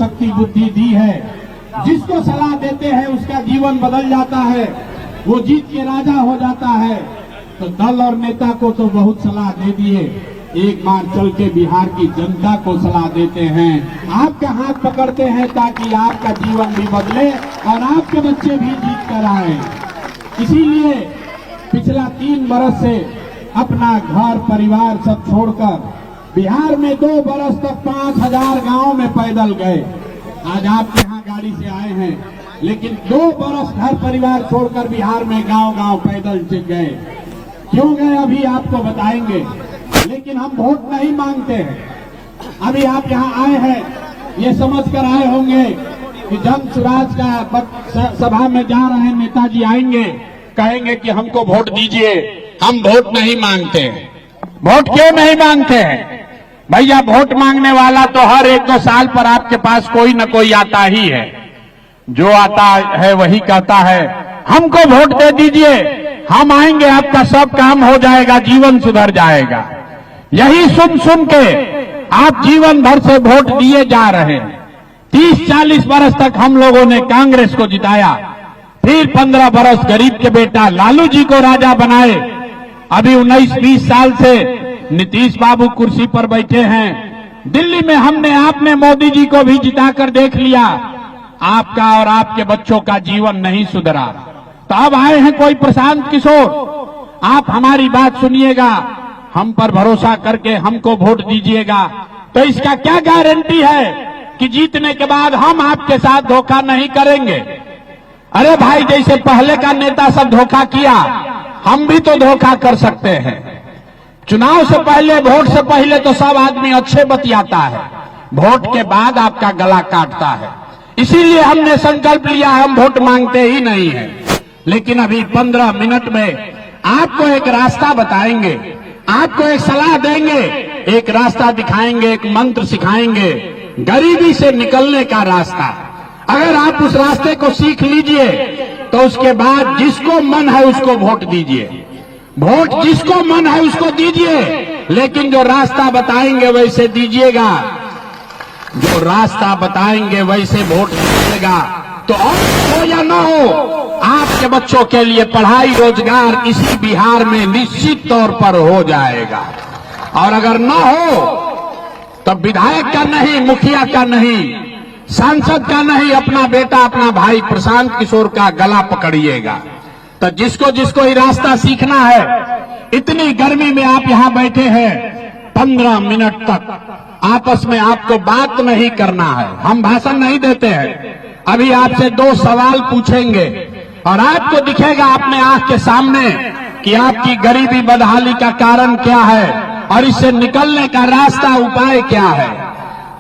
शक्ति बुद्धि दी है। जिसको सलाह देते हैं उसका जीवन बदल जाता है, वो जीत के राजा हो जाता है। तो दल और नेता को तो बहुत सलाह दे दिए, एक बार चल के बिहार की जनता को सलाह देते हैं, आपका हाथ पकड़ते हैं ताकि आपका जीवन भी बदले और आपके बच्चे भी जीत कर आए। इसीलिए पिछला 3 बरस से अपना घर परिवार सब छोड़कर बिहार में 2 बरस तक 5000 गांव में पैदल गए। आज आपके यहाँ गाड़ी से आए हैं, लेकिन 2 बरस घर परिवार छोड़कर बिहार में गांव-गांव पैदल गए। क्यों गए अभी आपको बताएंगे, लेकिन हम वोट नहीं मांगते हैं। अभी आप यहाँ आए हैं, ये समझ कर आए होंगे कि जन सुराज का सभा में जा रहे नेताजी आएंगे, कहेंगे कि हमको वोट दीजिए। हम वोट नहीं मांगते हैं। वोट क्यों नहीं मांगते हैं? भैया वोट मांगने वाला तो हर 1-2 साल पर आपके पास कोई न कोई आता ही है। जो आता है वही कहता है हमको वोट दे दीजिए, हम आएंगे, आपका सब काम हो जाएगा, जीवन सुधर जाएगा। यही सुन सुन के आप जीवन भर से वोट दिए जा रहे हैं। 30-40 बरस तक हम लोगों ने कांग्रेस को जिताया, फिर 15 बरस गरीब के बेटा लालू जी को राजा बनाए। अभी 19-20 साल से नीतीश बाबू कुर्सी पर बैठे हैं। दिल्ली में आपने मोदी जी को भी जिताकर देख लिया, आपका और आपके बच्चों का जीवन नहीं सुधरा। तो अब आए हैं कोई प्रशांत किशोर, आप हमारी बात सुनिएगा, हम पर भरोसा करके हमको वोट दीजिएगा। तो इसका क्या गारंटी है कि जीतने के बाद हम आपके साथ धोखा नहीं करेंगे? अरे भाई, जैसे पहले का नेता सब धोखा किया, हम भी तो धोखा कर सकते हैं। चुनाव से पहले, वोट से पहले तो सब आदमी अच्छे बतियाता है, वोट के बाद आपका गला काटता है। इसीलिए हमने संकल्प लिया हम वोट मांगते ही नहीं हैं। लेकिन अभी 15 मिनट में आपको एक रास्ता बताएंगे, आपको एक सलाह देंगे, एक रास्ता दिखाएंगे, एक मंत्र सिखाएंगे, गरीबी से निकलने का रास्ता। अगर आप उस रास्ते को सीख लीजिए तो उसके बाद जिसको मन है उसको वोट दीजिए, वोट जिसको मन है उसको दीजिए, लेकिन जो रास्ता बताएंगे वैसे दीजिएगा, जो रास्ता बताएंगे वैसे वोट दीजिएगा। तो और हो या ना हो, आपके बच्चों के लिए पढ़ाई रोजगार इसी बिहार में निश्चित तौर पर हो जाएगा। और अगर ना हो तो विधायक का नहीं, मुखिया का नहीं, सांसद का नहीं, अपना बेटा अपना भाई प्रशांत किशोर का गला पकड़िएगा। तो जिसको जिसको ये रास्ता सीखना है, इतनी गर्मी में आप यहाँ बैठे हैं, 15 मिनट तक आपस में आपको बात नहीं करना है, हम भाषण नहीं देते हैं। अभी आपसे 2 सवाल पूछेंगे और आपको दिखेगा अपने आंख के सामने कि आपकी गरीबी बदहाली का कारण क्या है और इससे निकलने का रास्ता उपाय क्या है।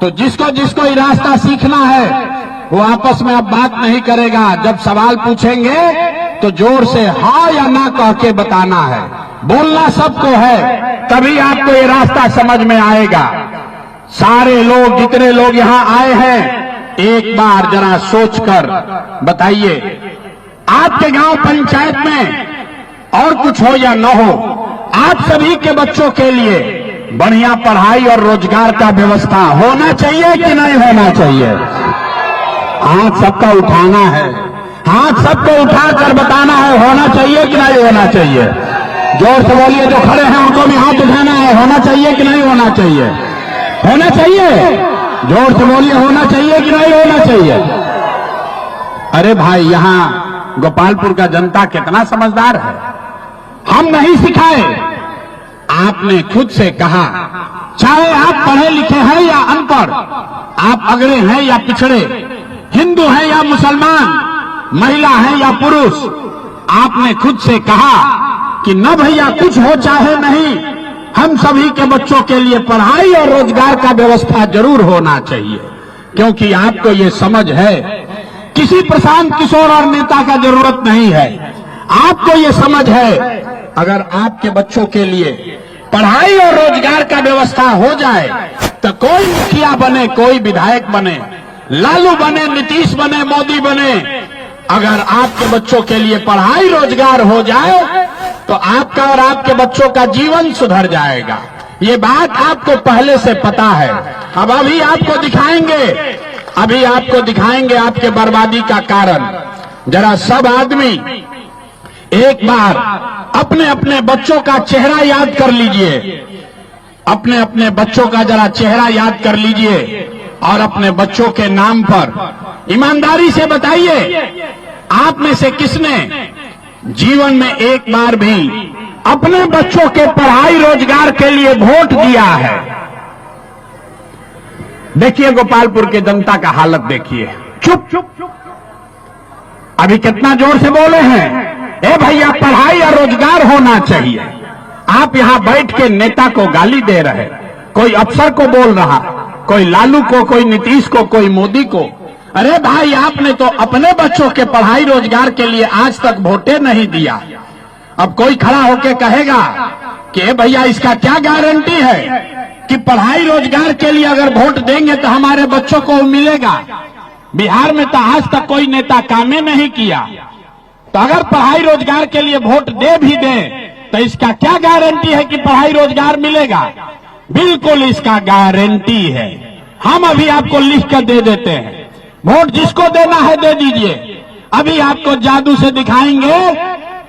तो जिसको जिसको ये रास्ता सीखना है वो आपस में अब बात नहीं करेगा। जब सवाल पूछेंगे तो जोर से हाँ या ना कह के बताना है, बोलना सबको है, तभी आपको ये रास्ता समझ में आएगा। सारे लोग, जितने लोग यहाँ आए हैं, एक बार जरा सोचकर बताइए, आपके गांव पंचायत में और कुछ हो या न हो, आप सभी के बच्चों के लिए बढ़िया पढ़ाई और रोजगार का व्यवस्था होना चाहिए कि नहीं होना चाहिए? हाथ सबका उठाना है, हाथ सबको उठाकर बताना है, होना चाहिए कि नहीं होना चाहिए? जोर से बोलिए, जो खड़े हैं उनको भी हाथ उठाना है, होना चाहिए कि नहीं होना चाहिए? होना चाहिए। जोर से बोलिए, होना चाहिए कि नहीं होना चाहिए? अरे भाई, यहाँ गोपालपुर का जनता कितना समझदार है। हम नहीं सिखाए, आपने खुद से कहा, चाहे आप पढ़े लिखे हैं या अनपढ़, आप अगड़े हैं या पिछड़े, हिंदू हैं या मुसलमान, महिला हैं या पुरुष, आपने खुद से कहा कि न भैया कुछ हो चाहे नहीं, हम सभी के बच्चों के लिए पढ़ाई और रोजगार का व्यवस्था जरूर होना चाहिए। क्योंकि आपको ये समझ है, किसी प्रशांत किशोर और नेता का जरूरत नहीं है, आपको ये समझ है, अगर आपके बच्चों के लिए पढ़ाई और रोजगार का व्यवस्था हो जाए तो कोई मुखिया बने, कोई विधायक बने, लालू बने, नीतीश बने, मोदी बने, अगर आपके बच्चों के लिए पढ़ाई रोजगार हो जाए तो आपका और आपके बच्चों का जीवन सुधर जाएगा। ये बात आपको पहले से पता है। अब अभी आपको दिखाएंगे अभी आपको दिखाएंगे आपके बर्बादी का कारण। जरा सब आदमी एक बार अपने अपने बच्चों का चेहरा याद कर लीजिए, अपने अपने बच्चों का जरा चेहरा याद कर लीजिए और अपने बच्चों के नाम पर ईमानदारी से बताइए, आप में से किसने जीवन में एक बार भी अपने बच्चों के पढ़ाई रोजगार के लिए वोट दिया है? देखिए गोपालपुर के जनता का हालत देखिए, चुप चुप चुप। अभी कितना जोर से बोले हैं, ए भैया पढ़ाई और रोजगार होना चाहिए। आप यहां बैठ के नेता को गाली दे रहे, कोई अफसर को बोल रहा, कोई लालू को, कोई नीतीश को, कोई मोदी को। अरे भाई आपने तो अपने बच्चों के पढ़ाई रोजगार के लिए आज तक वोटे नहीं दिया। अब कोई खड़ा होके कहेगा कि भैया इसका क्या गारंटी है कि पढ़ाई रोजगार के लिए अगर वोट देंगे तो हमारे बच्चों को मिलेगा? बिहार में तो आज तक कोई नेता कामे नहीं किया, तो अगर पढ़ाई रोजगार के लिए वोट दे भी दे तो इसका क्या गारंटी है कि पढ़ाई रोजगार मिलेगा? बिल्कुल इसका गारंटी है। हम अभी आपको लिख कर दे देते हैं, वोट जिसको देना है दे दीजिए। अभी आपको जादू से दिखाएंगे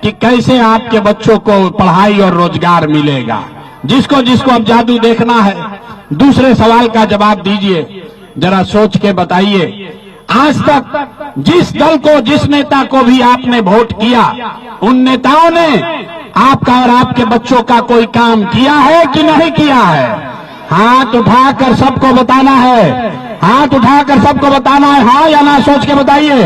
कि कैसे आपके बच्चों को पढ़ाई और रोजगार मिलेगा। जिसको जिसको अब जादू देखना है, दूसरे सवाल का जवाब दीजिए, जरा सोच के बताइए। आज तक जिस दल को, जिस नेता को भी आपने वोट किया, उन नेताओं ने आपका और आपके बच्चों का कोई काम किया है कि नहीं किया है? हाथ उठाकर सबको बताना है, हाथ उठाकर सबको बताना है, हाँ या ना सोच के बताइए।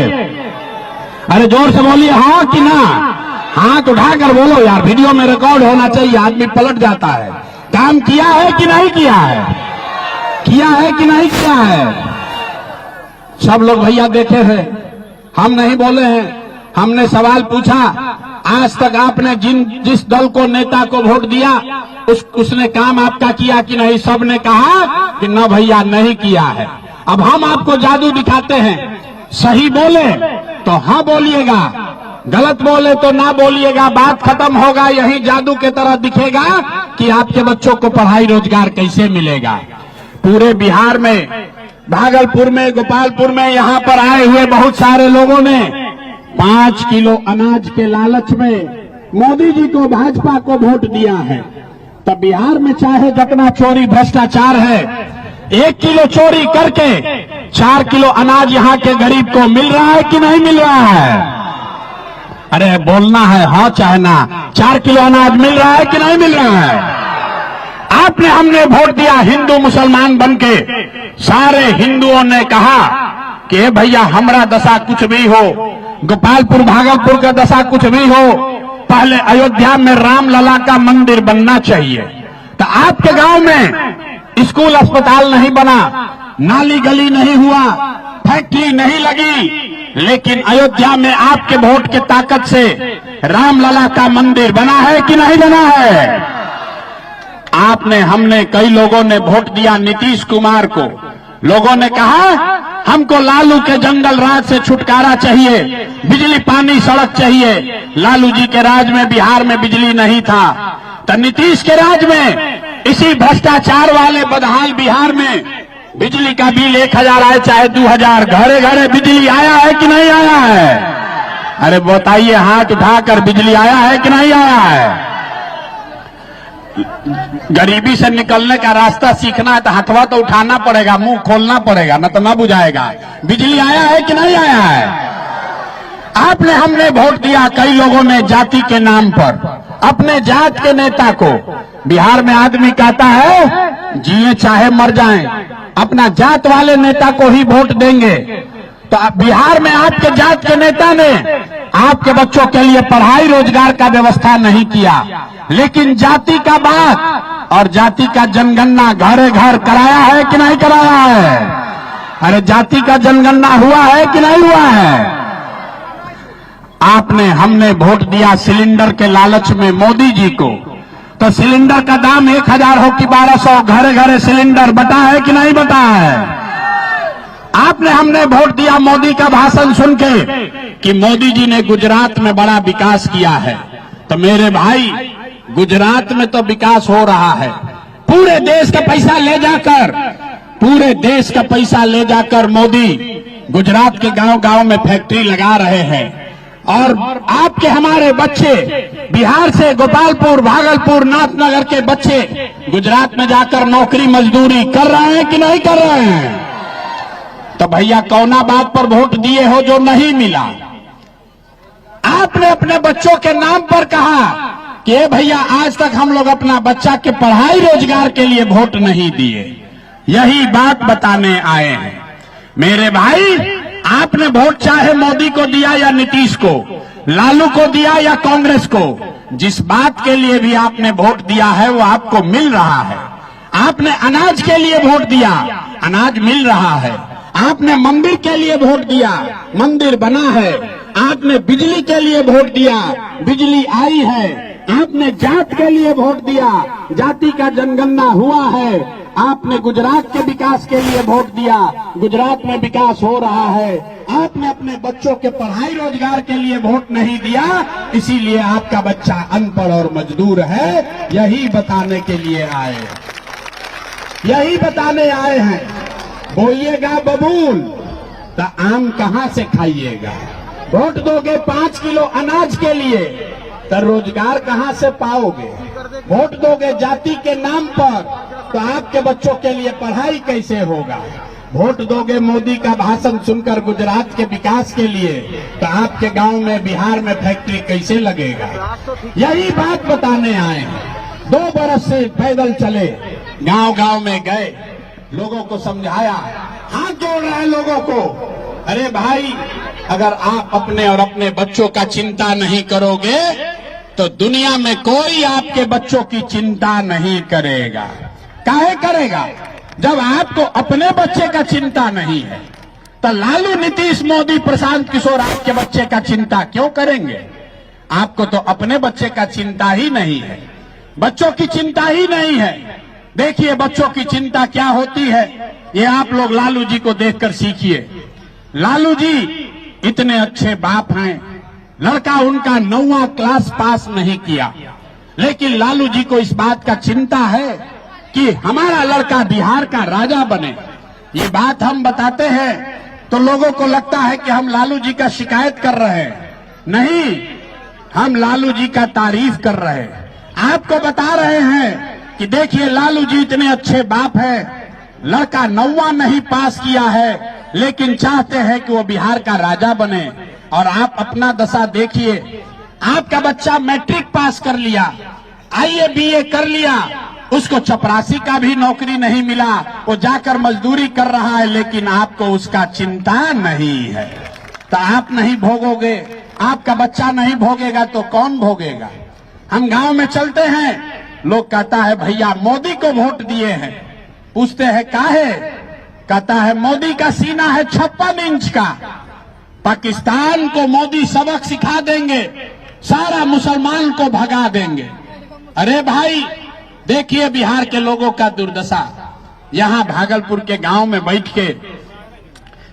अरे जोर से बोलिए, हाँ कि ना? हाथ उठाकर बोलो यार, वीडियो में रिकॉर्ड होना चाहिए, आदमी पलट जाता है। काम किया है कि नहीं किया है? किया है कि नहीं किया है? सब लोग भैया देखे हैं, हम नहीं बोले हैं। हमने सवाल पूछा, आज तक आपने जिस दल को, नेता को वोट दिया उसने काम आपका किया कि नहीं? सबने कहा कि न भैया नहीं किया है। अब हम आपको जादू दिखाते हैं, सही बोले तो हाँ बोलिएगा, गलत बोले तो ना बोलिएगा, बात खत्म होगा। यही जादू के तरह दिखेगा कि आपके बच्चों को पढ़ाई रोजगार कैसे मिलेगा। पूरे बिहार में, भागलपुर में, गोपालपुर में यहाँ पर आए हुए बहुत सारे लोगों ने 5 किलो अनाज के लालच में मोदी जी को, भाजपा को वोट दिया है। तब बिहार में चाहे जितना चोरी भ्रष्टाचार है, 1 किलो चोरी करके 4 किलो अनाज यहाँ के गरीब को मिल रहा है कि नहीं मिल रहा है? अरे बोलना है हाँ चाहे ना, 4 किलो अनाज मिल रहा है कि नहीं मिल रहा है? आपने, हमने वोट दिया हिंदू मुसलमान बनके, सारे हिंदुओं ने कहा कि भैया हमारा दशा कुछ भी हो, गोपालपुर भागलपुर का दशा कुछ भी हो, पहले अयोध्या में रामलला का मंदिर बनना चाहिए। तो आपके गांव में स्कूल अस्पताल नहीं बना, नाली गली नहीं हुआ, फैक्ट्री नहीं लगी, लेकिन अयोध्या में आपके वोट के ताकत से रामलला का मंदिर बना है कि नहीं बना है? आपने, हमने, कई लोगों ने वोट दिया नीतीश कुमार को। लोगों ने कहा हमको लालू के जंगल राज से छुटकारा चाहिए, बिजली पानी सड़क चाहिए। लालू जी के राज में बिहार में बिजली नहीं था, तो नीतीश के राज में इसी भ्रष्टाचार वाले बदहाल बिहार में बिजली का बिल 1000 आए चाहे 2000, घरे घरे बिजली आया है कि नहीं आया है? अरे बताइए, हाथ उठाकर, बिजली आया है कि नहीं आया है? गरीबी से निकलने का रास्ता सीखना है तो हथवा तो उठाना पड़ेगा, मुंह खोलना पड़ेगा, न तो ना बुझाएगा। बिजली आया है कि नहीं आया है? आपने, हमने वोट दिया, कई लोगों ने जाति के नाम पर अपने जात के नेता को। बिहार में आदमी कहता है जिए चाहे मर जाएं, अपना जात वाले नेता को ही वोट देंगे। तो बिहार में आपके जात के नेता ने आपके बच्चों के लिए पढ़ाई रोजगार का व्यवस्था नहीं किया, लेकिन जाति का बात और जाति का जनगणना घरे घर कराया है कि नहीं कराया है? अरे जाति का जनगणना हुआ है कि नहीं हुआ है? आपने, हमने वोट दिया सिलेंडर के लालच में मोदी जी को, तो सिलेंडर का दाम 1000 हो कि 1200, घरे घरे सिलेंडर बटा है कि नहीं बटा है? आपने, हमने वोट दिया मोदी का भाषण सुन के कि मोदी जी ने गुजरात में बड़ा विकास किया है। तो मेरे भाई, गुजरात में तो विकास हो रहा है, पूरे देश का पैसा ले जाकर पूरे देश का पैसा ले जाकर मोदी गुजरात के गांव-गांव में फैक्ट्री लगा रहे हैं और आपके हमारे बच्चे बिहार से गोपालपुर, भागलपुर, नाथनगर के बच्चे गुजरात में जाकर नौकरी मजदूरी कर रहे हैं कि नहीं कर रहे हैं? तो भैया कौना बात पर वोट दिए हो जो नहीं मिला? आपने अपने बच्चों के नाम पर कहा कि भैया आज तक हम लोग अपना बच्चा के पढ़ाई रोजगार के लिए वोट नहीं दिए। यही बात बताने आए हैं मेरे भाई। आपने वोट चाहे मोदी को दिया या नीतीश को, लालू को दिया या कांग्रेस को, जिस बात के लिए भी आपने वोट दिया है वो आपको मिल रहा है। आपने अनाज के लिए वोट दिया, अनाज मिल रहा है। आपने मंदिर के लिए वोट दिया, मंदिर बना है। आपने बिजली के लिए वोट दिया, बिजली आई है। आपने जात के लिए वोट दिया, जाति का जनगणना हुआ है। आपने गुजरात के विकास के लिए वोट दिया, गुजरात में विकास हो रहा है। आपने अपने बच्चों के पढ़ाई रोजगार के लिए वोट नहीं दिया, इसीलिए आपका बच्चा अनपढ़ और मजदूर है। यही बताने के लिए आए, यही बताने आए हैं। बोइएगा बबूल तो आम कहां से खाइएगा? वोट दोगे 5 किलो अनाज के लिए तो रोजगार कहां से पाओगे? वोट दोगे जाति के नाम पर तो आपके बच्चों के लिए पढ़ाई कैसे होगा? वोट दोगे मोदी का भाषण सुनकर गुजरात के विकास के लिए तो आपके गांव में, बिहार में फैक्ट्री कैसे लगेगा? यही बात बताने आए हैं। 2 बरस से पैदल चले, गांव-गांव में गए, लोगों को समझाया, हाथ जोड़ रहे हैं लोगों को। अरे भाई, अगर आप अपने और अपने बच्चों का चिंता नहीं करोगे तो दुनिया में कोई आपके बच्चों की चिंता नहीं करेगा। काहे करेगा? जब आपको अपने बच्चे का चिंता नहीं है तो लालू, नीतीश, मोदी, प्रशांत किशोर आपके बच्चे का चिंता क्यों करेंगे? आपको तो अपने बच्चे का चिंता ही नहीं है, बच्चों की चिंता ही नहीं है। देखिए बच्चों की चिंता क्या होती है, ये आप लोग लालू जी को देखकर सीखिए। लालू जी इतने अच्छे बाप हैं, लड़का उनका 9वां क्लास पास नहीं किया, लेकिन लालू जी को इस बात का चिंता है कि हमारा लड़का बिहार का राजा बने। ये बात हम बताते हैं तो लोगों को लगता है कि हम लालू जी का शिकायत कर रहे हैं। नहीं, हम लालू जी का तारीफ कर रहे हैं। आपको बता रहे हैं कि देखिए लालू जी इतने अच्छे बाप हैं, लड़का 9वां नहीं पास किया है लेकिन चाहते हैं कि वो बिहार का राजा बने। और आप अपना दशा देखिए, आपका बच्चा मैट्रिक पास कर लिया, आईए बीए कर लिया, उसको चपरासी का भी नौकरी नहीं मिला, वो जाकर मजदूरी कर रहा है, लेकिन आपको उसका चिंता नहीं है। तो आप नहीं भोगोगे, आपका बच्चा नहीं भोगेगा तो कौन भोगेगा? हम गांव में चलते हैं, लोग कहता है भैया मोदी को वोट दिए हैं। पूछते हैं काहे? कहता है मोदी का सीना है 56 इंच का, पाकिस्तान को मोदी सबक सिखा देंगे, सारा मुसलमान को भगा देंगे। अरे भाई देखिए बिहार के लोगों का दुर्दशा। यहां भागलपुर के गांव में बैठ के,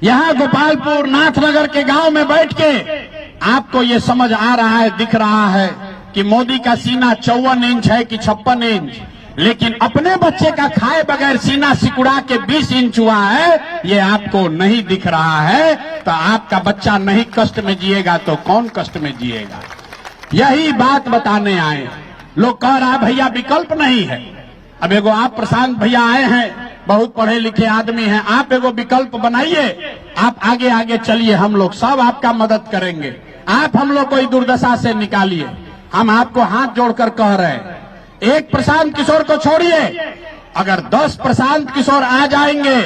यहां गोपालपुर, नाथनगर के गांव में बैठ के आपको ये समझ आ रहा है, दिख रहा है कि मोदी का सीना 54 इंच है कि 56 इंच, लेकिन अपने बच्चे का खाए बगैर सीना सिकुड़ा के 20 इंच हुआ है, ये आपको नहीं दिख रहा है। तो आपका बच्चा नहीं कष्ट में जिएगा तो कौन कष्ट में जिएगा? यही बात बताने आए। लोग कह रहा भैया विकल्प नहीं है। अब एगो आप प्रशांत भैया आए हैं, बहुत पढ़े लिखे आदमी हैं, आप एगो विकल्प बनाइए, आप आगे आगे चलिए, हम लोग सब आपका मदद करेंगे, आप हम लोग को इस दुर्दशा से निकालिए। हम आपको हाथ जोड़कर कह रहे हैं, एक प्रशांत किशोर को छोड़िए, अगर 10 प्रशांत किशोर आ जाएंगे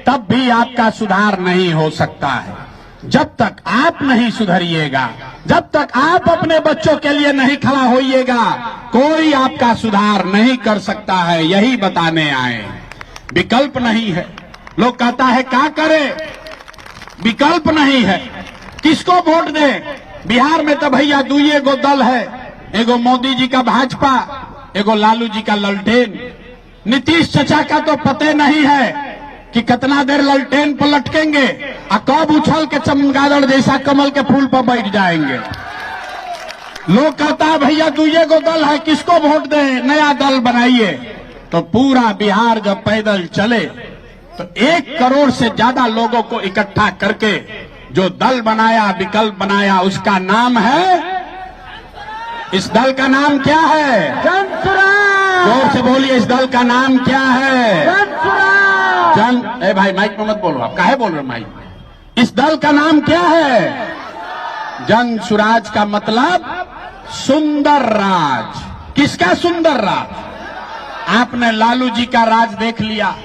तब भी आपका सुधार नहीं हो सकता है। जब तक आप नहीं सुधरिएगा, जब तक आप अपने बच्चों के लिए नहीं खड़ा होइएगा, कोई आपका सुधार नहीं कर सकता है। यही बताने आए, विकल्प नहीं है। लोग कहता है क्या करें, विकल्प नहीं है, किसको वोट दें? बिहार में तो भैया 2 गो दल है, एगो मोदी जी का भाजपा, एगो लालू जी का ललटेन। नीतीश चचा का तो पते नहीं है कि कितना देर ललटेन पर लटकेंगे और कब उछल के चमगादड़ जैसा कमल के फूल पर बैठ जाएंगे। लोग कहता है भैया 2 गो दल है, किसको वोट दें, नया दल बनाइए। तो पूरा बिहार जब पैदल चले तो 1 करोड़ से ज्यादा लोगों को इकट्ठा करके जो दल बनाया, विकल्प बनाया, उसका नाम है, इस दल का नाम क्या है? जन स्वराज। जोर से बोलिए, इस दल का नाम क्या है? जन स्वराज। ए भाई माइक में मत बोलो, आप काहे बोल रहे हो माइक में? इस दल का नाम क्या है? जन स्वराज का मतलब सुंदर राज। किसका सुंदर राज? आपने लालू जी का राज देख लिया,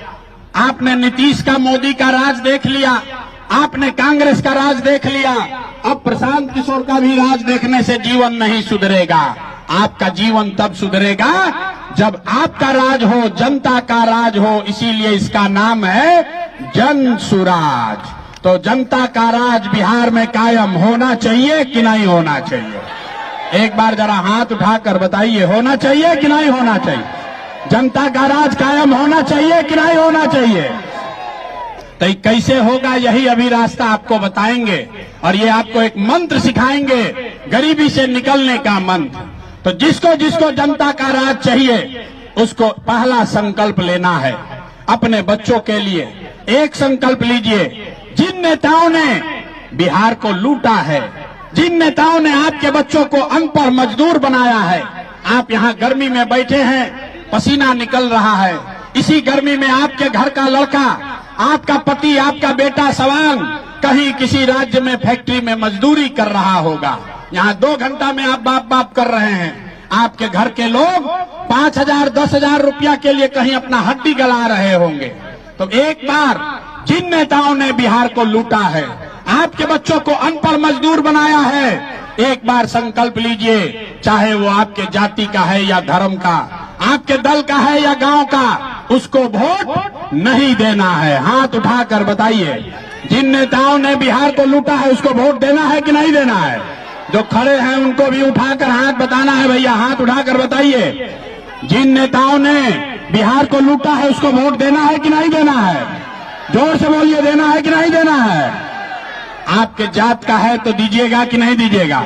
आपने नीतीश का, मोदी का राज देख लिया, आपने कांग्रेस का राज देख लिया। अब प्रशांत किशोर का भी राज देखने से जीवन नहीं सुधरेगा। आपका जीवन तब सुधरेगा जब आपका राज हो, जनता का राज हो। इसीलिए इसका नाम है जन स्वराज। तो जनता का राज बिहार में कायम होना चाहिए कि नहीं होना चाहिए? एक बार जरा हाथ उठाकर बताइए, होना चाहिए कि नहीं होना चाहिए? जनता का राज कायम होना चाहिए कि नहीं होना चाहिए? तो ये कैसे होगा, यही अभी रास्ता आपको बताएंगे और ये आपको एक मंत्र सिखाएंगे, गरीबी से निकलने का मंत्र। तो जिसको जिसको जनता का राज चाहिए, उसको पहला संकल्प लेना है अपने बच्चों के लिए। एक संकल्प लीजिए, जिन नेताओं ने बिहार को लूटा है, जिन नेताओं ने आपके बच्चों को अनपढ़ मजदूर बनाया है, आप यहाँ गर्मी में बैठे हैं, पसीना निकल रहा है, इसी गर्मी में आपके घर का लड़का, आपका पति, आपका बेटा सवांग कहीं किसी राज्य में फैक्ट्री में मजदूरी कर रहा होगा। यहाँ 2 घंटा में आप बाप बाप कर रहे हैं। आपके घर के लोग 5,000 10,000 रुपया के लिए कहीं अपना हड्डी गला रहे होंगे। तो एक बार जिन नेताओं ने बिहार को लूटा है, आपके बच्चों को अनपढ़ मजदूर बनाया है, एक बार संकल्प लीजिए, चाहे वो आपके जाति का है या धर्म का, आपके दल का है या गांव का, उसको वोट नहीं देना है। हाथ उठाकर बताइए, जिन नेताओं ने बिहार को लूटा है उसको वोट देना है कि नहीं देना है? जो खड़े हैं उनको भी उठाकर हाथ बताना है। भैया हाथ उठाकर बताइए, जिन नेताओं ने बिहार को लूटा है उसको वोट देना है कि नहीं देना है? जोर से बोलिए, देना है कि नहीं देना है? आपके जात का है तो दीजिएगा कि नहीं दीजिएगा?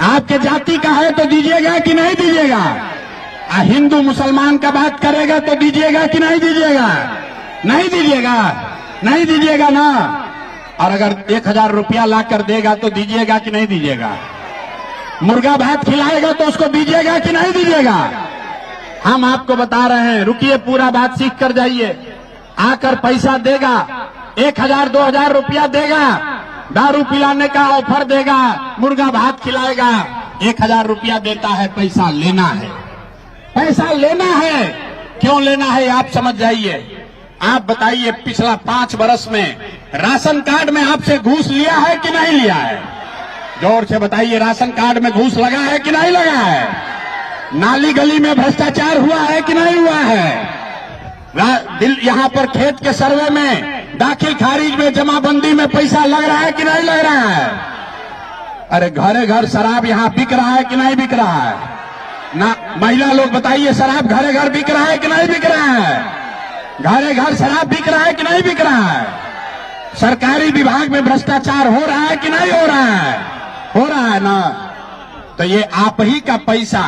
आपके जाति का है तो दीजिएगा कि नहीं दीजिएगा? हिंदू मुसलमान का बात करेगा तो दीजिएगा कि नहीं दीजिएगा? नहीं दीजिएगा, नहीं दीजिएगा ना। और अगर 1,000 रुपया ला कर देगा तो दीजिएगा कि नहीं दीजिएगा? मुर्गा भात खिलाएगा तो उसको दीजिएगा कि नहीं दीजिएगा? हम आपको बता रहे हैं, रुकिए, पूरा बात सीख कर जाइए। आकर पैसा देगा, 1,000 2,000 रुपया देगा, दारू पिलाने का ऑफर देगा, मुर्गा भात खिलाएगा, 1,000 रुपया देता है, पैसा लेना है। पैसा लेना है, क्यों लेना है आप समझ जाइए। आप बताइए, पिछला 5 वर्ष में राशन कार्ड में आपसे घूस लिया है कि नहीं लिया है? जोर से बताइए, राशन कार्ड में घूस लगा है कि नहीं लगा है? नाली गली में भ्रष्टाचार हुआ है कि नहीं हुआ है? यहाँ पर खेत के सर्वे में, दाखिल खारिज में, जमाबंदी में पैसा लग रहा है कि नहीं लग रहा है? अरे घरे घर शराब यहाँ बिक रहा है कि नहीं बिक रहा है? ना महिला लोग बताइए, शराब घरे घर बिक रहा है कि नहीं बिक रहा है? घरे घर शराब बिक रहा है कि नहीं बिक रहा है? सरकारी विभाग में भ्रष्टाचार हो रहा है कि नहीं हो रहा है? हो रहा है ना। तो ये आप ही का पैसा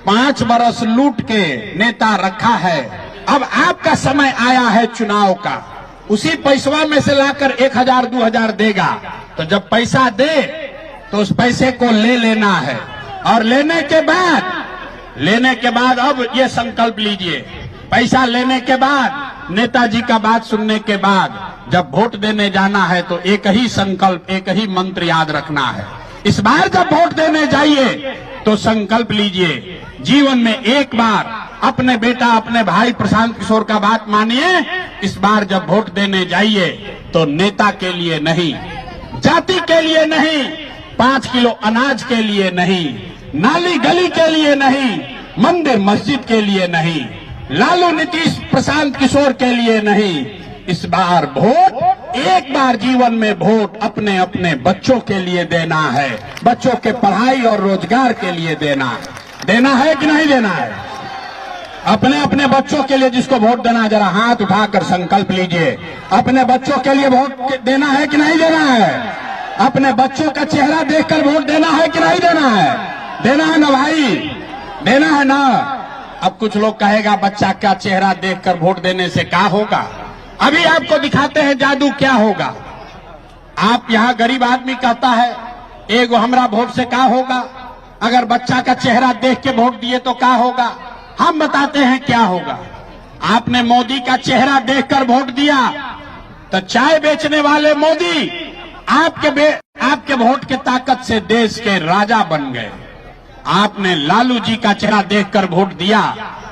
5 वर्ष लूट के नेता रखा है। अब आपका समय आया है चुनाव का, उसी पैसवा में से लाकर 1,000 2,000 देगा। तो जब पैसा दे तो उस पैसे को ले लेना है, और लेने के बाद अब ये संकल्प लीजिए, पैसा लेने के बाद, नेताजी का बात सुनने के बाद जब वोट देने जाना है तो एक ही संकल्प, एक ही मंत्र याद रखना है। इस बार जब वोट देने जाइए तो संकल्प लीजिए, जीवन में एक बार अपने बेटा, अपने भाई प्रशांत किशोर का बात मानिए। इस बार जब वोट देने जाइए तो नेता के लिए नहीं, जाति के लिए नहीं, 5 किलो अनाज के लिए नहीं, नाली गली के लिए नहीं, मंदिर मस्जिद के लिए नहीं, लालू नीतीश प्रशांत किशोर के लिए नहीं। इस बार वोट, एक बार जीवन में वोट अपने अपने बच्चों के लिए देना है, बच्चों के पढ़ाई और रोजगार के लिए देना है कि नहीं देना है? अपने अपने बच्चों के लिए जिसको वोट देना, जरा हाथ उठाकर संकल्प लीजिए, अपने बच्चों के लिए वोट देना है कि नहीं देना है? अपने बच्चों का चेहरा देखकर वोट देना है कि नहीं देना है? देना है ना भाई, देना है ना। अब कुछ लोग कहेगा, बच्चा का चेहरा देखकर वोट देने से क्या होगा? अभी आपको दिखाते हैं जादू क्या होगा। आप यहां गरीब आदमी कहता है एगो हमरा वोट से क्या होगा, अगर बच्चा का चेहरा देख के वोट दिए तो क्या होगा। हम बताते हैं क्या होगा। आपने मोदी का चेहरा देखकर वोट दिया तो चाय बेचने वाले मोदी आपके वोट के ताकत से देश के राजा बन गए। आपने लालू जी का चेहरा देखकर वोट दिया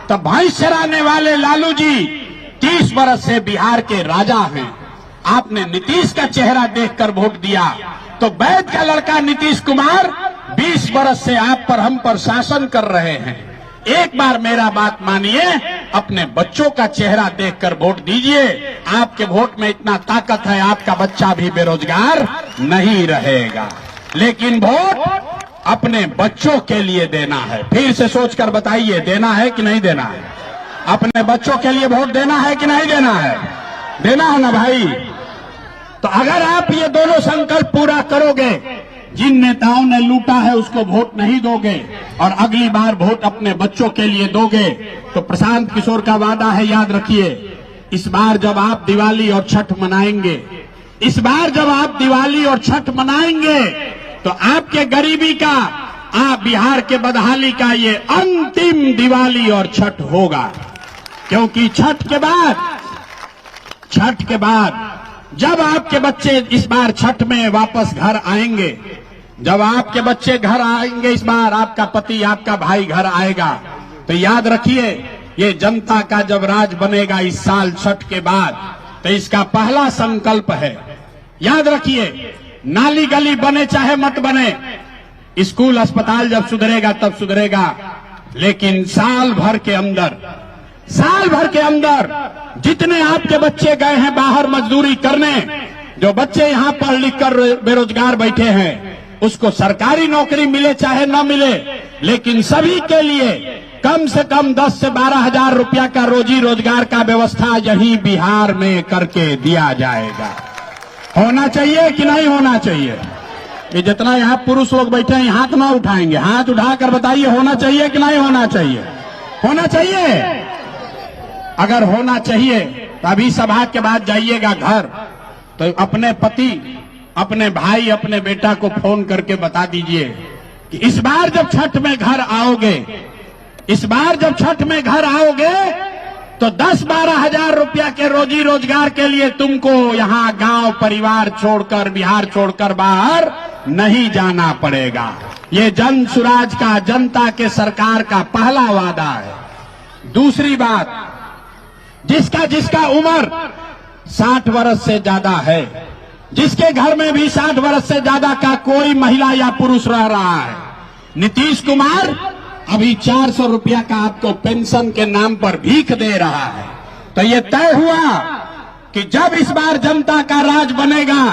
तो भैंस चराने वाले लालू जी 30 वर्ष से बिहार के राजा हैं। आपने नीतीश का चेहरा देखकर वोट दिया तो वैद का लड़का नीतीश कुमार 20 वर्ष से आप पर हम पर शासन कर रहे हैं। एक बार मेरा बात मानिए, अपने बच्चों का चेहरा देखकर वोट दीजिए। आपके वोट में इतना ताकत है, आपका बच्चा भी बेरोजगार नहीं रहेगा। लेकिन वोट अपने बच्चों के लिए देना है। फिर से सोचकर बताइए, देना है कि नहीं देना है? अपने बच्चों के लिए वोट देना है कि नहीं देना है? देना है ना भाई। तो अगर आप ये दोनों संकल्प पूरा करोगे, जिन नेताओं ने लूटा है उसको वोट नहीं दोगे और अगली बार वोट अपने बच्चों के लिए दोगे, तो प्रशांत किशोर का वादा है, याद रखिए, इस बार जब आप दिवाली और छठ मनाएंगे, इस बार जब आप दिवाली और छठ मनाएंगे तो आपके गरीबी का, आप बिहार के बदहाली का ये अंतिम दिवाली और छठ होगा। क्योंकि छठ के बाद जब आपके बच्चे इस बार छठ में वापस घर आएंगे, जब आपके बच्चे घर आएंगे, इस बार आपका पति, आपका भाई घर आएगा, तो याद रखिए ये जनता का जब राज बनेगा इस साल छठ के बाद, तो इसका पहला संकल्प है, याद रखिए, नाली गली बने चाहे मत बने, स्कूल अस्पताल जब सुधरेगा तब सुधरेगा, लेकिन साल भर के अंदर जितने आपके बच्चे गए हैं बाहर मजदूरी करने, जो बच्चे यहाँ पढ़ लिख कर बेरोजगार बैठे हैं, उसको सरकारी नौकरी मिले चाहे न मिले, लेकिन सभी के लिए कम से कम 10 से 12 हजार रुपया का रोजी रोजगार का व्यवस्था यही बिहार में करके दिया जाएगा। होना चाहिए कि नहीं होना चाहिए? ये जितना यहाँ पुरुष लोग बैठे हैं हाथ ना उठाएंगे, हाथ उठाकर बताइए होना चाहिए कि नहीं होना चाहिए? होना चाहिए। अगर होना चाहिए तो अभी सभा के बाद जाइएगा घर, तो अपने पति, अपने भाई, अपने बेटा को फोन करके बता दीजिए कि इस बार जब छठ में घर आओगे तो 10-12 हजार रुपया के रोजी रोजगार के लिए तुमको यहाँ गांव परिवार छोड़कर, बिहार छोड़कर बाहर नहीं जाना पड़ेगा। ये जन सुराज का, जनता के सरकार का पहला वादा है। दूसरी बात, जिसका उम्र 60 वर्ष से ज्यादा है, जिसके घर में भी 60 वर्ष से ज्यादा का कोई महिला या पुरुष रह रहा है, नीतीश कुमार अभी 400 रुपया का आपको पेंशन के नाम पर भीख दे रहा है। तो ये तय हुआ कि जब इस बार जनता का राज बनेगा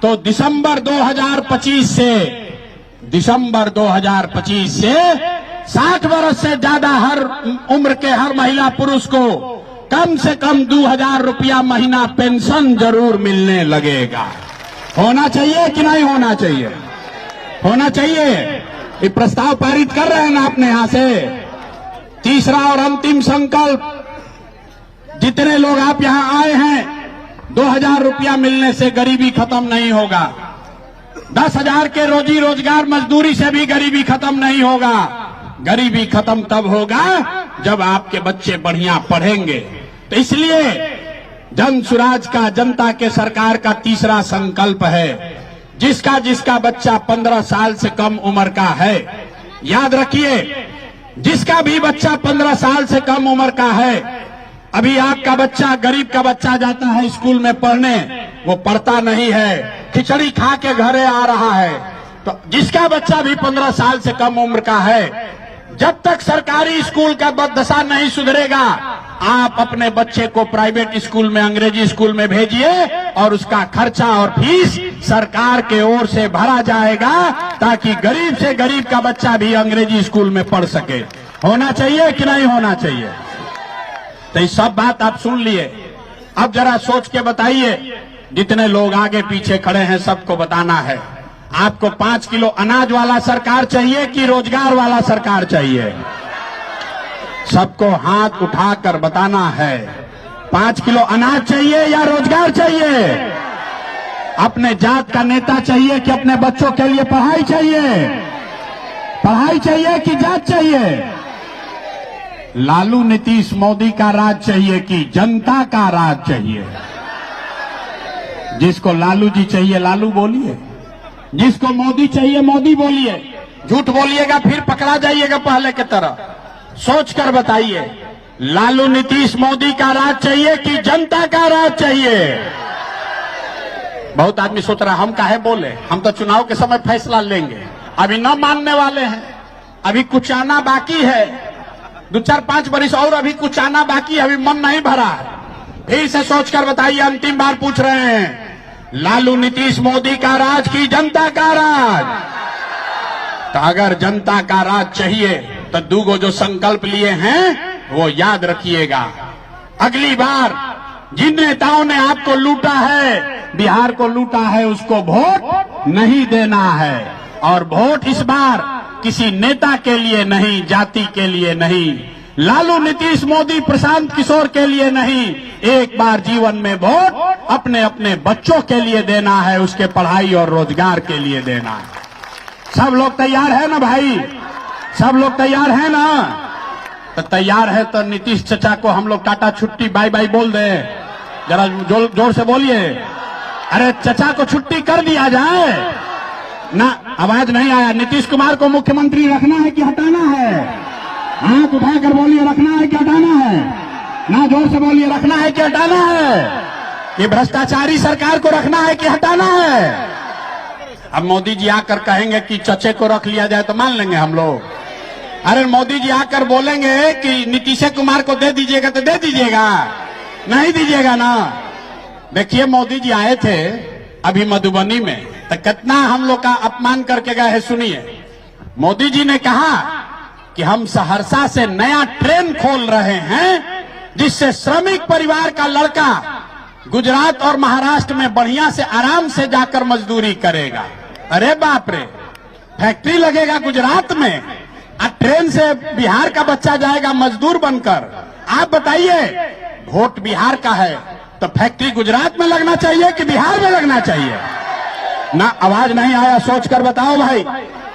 तो दिसंबर 2025 से 60 वर्ष से ज्यादा हर उम्र के हर महिला पुरुष को कम से कम 2000 रुपया महीना पेंशन जरूर मिलने लगेगा। होना चाहिए कि नहीं होना चाहिए? होना चाहिए। ये प्रस्ताव पारित कर रहे हैं ना अपने यहां से। तीसरा और अंतिम संकल्प, जितने लोग आप यहां आए हैं, 2000 रुपया मिलने से गरीबी खत्म नहीं होगा। 10,000 के रोजी रोजगार मजदूरी से भी गरीबी खत्म नहीं होगा। गरीबी खत्म तब होगा जब आपके बच्चे बढ़िया पढ़ेंगे। तो इसलिए जन सुराज का, जनता के सरकार का तीसरा संकल्प है, जिसका बच्चा 15 साल से कम उम्र का है, याद रखिए, जिसका भी बच्चा 15 साल से कम उम्र का है, अभी आपका बच्चा, गरीब का बच्चा जाता है स्कूल में पढ़ने, वो पढ़ता नहीं है, खिचड़ी खा के घरे आ रहा है। तो जिसका बच्चा भी 15 साल से कम उम्र का है, जब तक सरकारी स्कूल का बददशा नहीं सुधरेगा, आप अपने बच्चे को प्राइवेट स्कूल में, अंग्रेजी स्कूल में भेजिए और उसका खर्चा और फीस सरकार के ओर से भरा जाएगा, ताकि गरीब से गरीब का बच्चा भी अंग्रेजी स्कूल में पढ़ सके। होना चाहिए कि नहीं होना चाहिए? तो ये सब बात आप सुन लिए। अब जरा सोच के बताइए, जितने लोग आगे पीछे खड़े हैं सबको बताना है, आपको 5 किलो अनाज वाला सरकार चाहिए कि रोजगार वाला सरकार चाहिए? सबको हाथ उठाकर बताना है। 5 किलो अनाज चाहिए या रोजगार चाहिए? अपने जात का नेता चाहिए कि अपने बच्चों के लिए पढ़ाई चाहिए? पढ़ाई चाहिए कि जात चाहिए? लालू नीतीश मोदी का राज चाहिए कि जनता का राज चाहिए? जिसको लालू जी चाहिए लालू बोलिए, जिसको मोदी चाहिए मोदी बोलिए। झूठ बोलिएगा फिर पकड़ा जाइएगा पहले की तरह। सोच कर बताइए, लालू नीतीश मोदी का राज चाहिए कि जनता का राज चाहिए? बहुत आदमी सोच रहा हम काहे बोले, हम तो चुनाव के समय फैसला लेंगे। अभी न मानने वाले हैं, अभी कुछ आना बाकी है। 2-4-5 बरिस और अभी कुछ आना बाकी है, अभी मन नहीं भरा है। फिर से सोचकर बताइए, अंतिम बार पूछ रहे हैं, लालू नीतीश मोदी का राज की जनता का राज? तो अगर जनता का राज चाहिए तो दूगो जो संकल्प लिए हैं वो याद रखिएगा। अगली बार जिन नेताओं ने आपको लूटा है, बिहार को लूटा है, उसको वोट नहीं देना है। और वोट इस बार किसी नेता के लिए नहीं, जाति के लिए नहीं, लालू नीतीश मोदी प्रशांत किशोर के लिए नहीं, एक बार जीवन में वोट अपने अपने बच्चों के लिए देना है, उसके पढ़ाई और रोजगार के लिए देना है। सब लोग तैयार है ना भाई? सब लोग तैयार है ना? तो तैयार है तो नीतीश चचा को हम लोग टाटा छुट्टी बाय बाय बोल दें। जरा जोर से बोलिए, अरे चचा को छुट्टी कर दिया जाए ना। आवाज नहीं आया। नीतीश कुमार को मुख्यमंत्री रखना है कि हटाना है? हाथ उठाकर बोलिए, रखना है कि हटाना है? ना, जोर से बोलिए, रखना है कि हटाना है? ये भ्रष्टाचारी सरकार को रखना है कि हटाना है? अब मोदी जी आकर कहेंगे कि चचे को रख लिया जाए तो मान लेंगे हम लोग? अरे मोदी जी आकर बोलेंगे कि नीतीश कुमार को दे दीजिएगा तो दे दीजिएगा? नहीं दीजिएगा ना। देखिए, मोदी जी आए थे अभी मधुबनी में, तो कितना हम लोग का अपमान करके गए हैं। सुनिए, मोदी जी ने कहा कि हम सहरसा से नया ट्रेन खोल रहे हैं जिससे श्रमिक परिवार का लड़का गुजरात और महाराष्ट्र में बढ़िया से आराम से जाकर मजदूरी करेगा। अरे बाप रे, फैक्ट्री लगेगा गुजरात में और ट्रेन से बिहार का बच्चा जाएगा मजदूर बनकर। आप बताइए, वोट बिहार का है तो फैक्ट्री गुजरात में लगना चाहिए कि बिहार में लगना चाहिए? ना, आवाज नहीं आया। सोच कर बताओ भाई,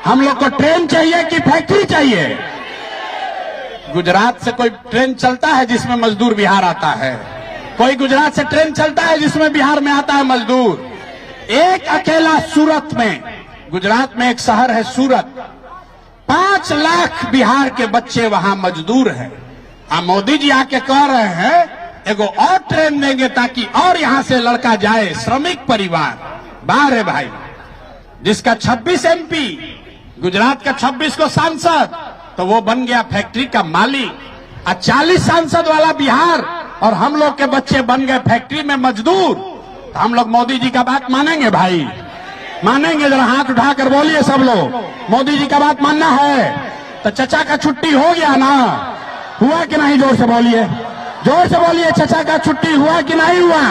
हम लोग को ट्रेन चाहिए कि फैक्ट्री चाहिए? गुजरात से कोई ट्रेन चलता है जिसमें मजदूर बिहार आता है? कोई गुजरात से ट्रेन चलता है जिसमें बिहार में आता है मजदूर? एक अकेला सूरत में, गुजरात में एक शहर है सूरत, 5 लाख बिहार के बच्चे वहां मजदूर हैं। मोदी जी आके कह रहे हैं एगो और ट्रेन देंगे ताकि और यहां से लड़का जाए, श्रमिक परिवार। बाहर है भाई, जिसका 26 MP, गुजरात का 26 को सांसद, तो वो बन गया फैक्ट्री का मालिक। और 40 सांसद वाला बिहार और हम लोग के बच्चे बन गए फैक्ट्री में मजदूर। तो हम लोग मोदी जी का बात मानेंगे भाई? मानेंगे? जरा हाथ उठाकर बोलिए सब लोग, मोदी जी का बात मानना है? तो चचा का छुट्टी हो गया ना? हुआ कि नहीं? जोर से बोलिए, जोर से बोलिए, चचा का छुट्टी हुआ कि नहीं हुआ?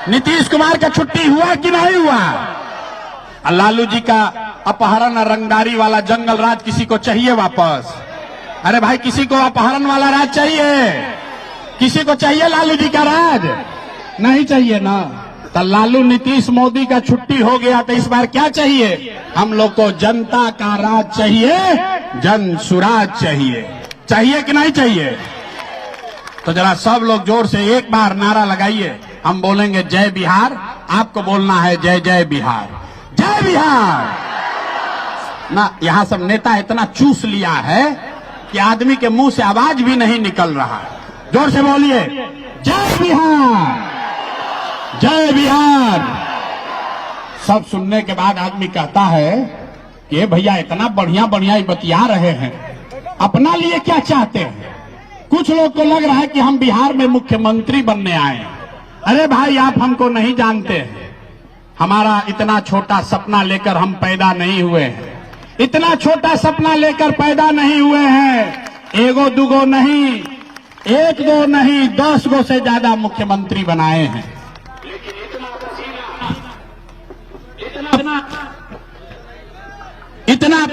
नीतीश कुमार का छुट्टी हुआ कि नहीं हुआ? लालू जी का अपहरण और रंगदारी वाला जंगल राज किसी को चाहिए वापस? अरे भाई, किसी को अपहरण वाला राज चाहिए? किसी को चाहिए लालू जी का राज? नहीं चाहिए ना। तो लालू नीतीश मोदी का छुट्टी हो गया, तो इस बार क्या चाहिए? हम लोग को जनता का राज चाहिए, जन सुराज चाहिए। चाहिए कि नहीं चाहिए? तो जरा सब लोग जोर से एक बार नारा लगाइए। हम बोलेंगे जय बिहार, आपको बोलना है जय जय बिहार, जय बिहार ना। यहां सब नेता इतना चूस लिया है कि आदमी के मुंह से आवाज भी नहीं निकल रहा। जोर से बोलिए, जय बिहार, जय बिहार। सब सुनने के बाद आदमी कहता है कि भैया इतना बढ़िया बढ़िया ही बतिया रहे हैं, अपना लिए क्या चाहते हैं? कुछ लोग को लग रहा है कि हम बिहार में मुख्यमंत्री बनने आए हैं। अरे भाई, आप हमको नहीं जानते हैं। हमारा इतना छोटा सपना लेकर हम पैदा नहीं हुए हैं। इतना छोटा सपना लेकर पैदा नहीं हुए हैं। एगो दुगो नहीं, 1 2 नहीं, 10 गो से ज्यादा मुख्यमंत्री बनाए हैं। इतना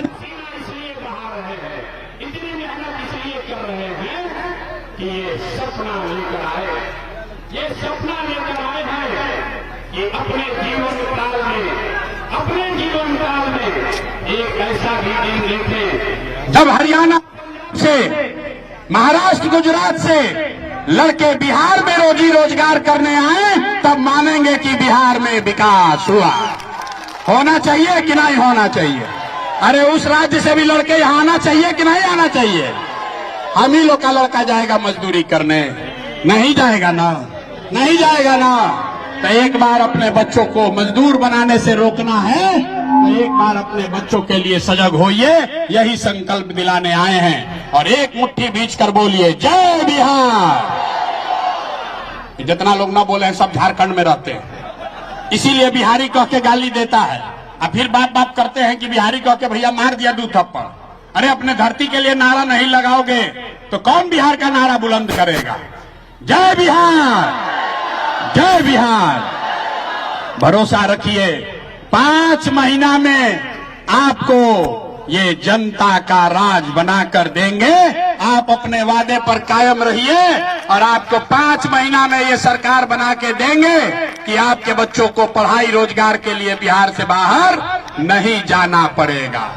कि ये सपना लेकर आए ये सपना लेकर आए हैं कि अपने जीवन काल में एक ऐसा भी दिन देखें जब हरियाणा से, महाराष्ट्र, गुजरात से लड़के बिहार में रोजी रोजगार करने आए, तब मानेंगे कि बिहार में विकास हुआ। होना चाहिए कि नहीं होना चाहिए? अरे उस राज्य से भी लड़के यहाँ आना चाहिए कि नहीं आना चाहिए? हम ही लोग का लड़का जाएगा मजदूरी करने? नहीं जाएगा ना, नहीं जाएगा ना। तो एक बार अपने बच्चों को मजदूर बनाने से रोकना है, तो एक बार अपने बच्चों के लिए सजग होइए। यही संकल्प दिलाने आए हैं और एक मुट्ठी बीच कर बोलिए जय बिहार। जितना लोग ना बोले हैं सब झारखंड में रहते हैं, इसीलिए बिहारी कह के गाली देता है और फिर बात करते हैं कि बिहारी कह के भैया मार दिया 2 थप्पड़। अरे अपने धरती के लिए नारा नहीं लगाओगे तो कौन बिहार का नारा बुलंद करेगा? जय बिहार, जय बिहार। भरोसा रखिए 5 महीना में आपको ये जनता का राज बनाकर देंगे। आप अपने वादे पर कायम रहिए और आपको 5 महीना में ये सरकार बना के देंगे कि आपके बच्चों को पढ़ाई रोजगार के लिए बिहार से बाहर नहीं जाना पड़ेगा।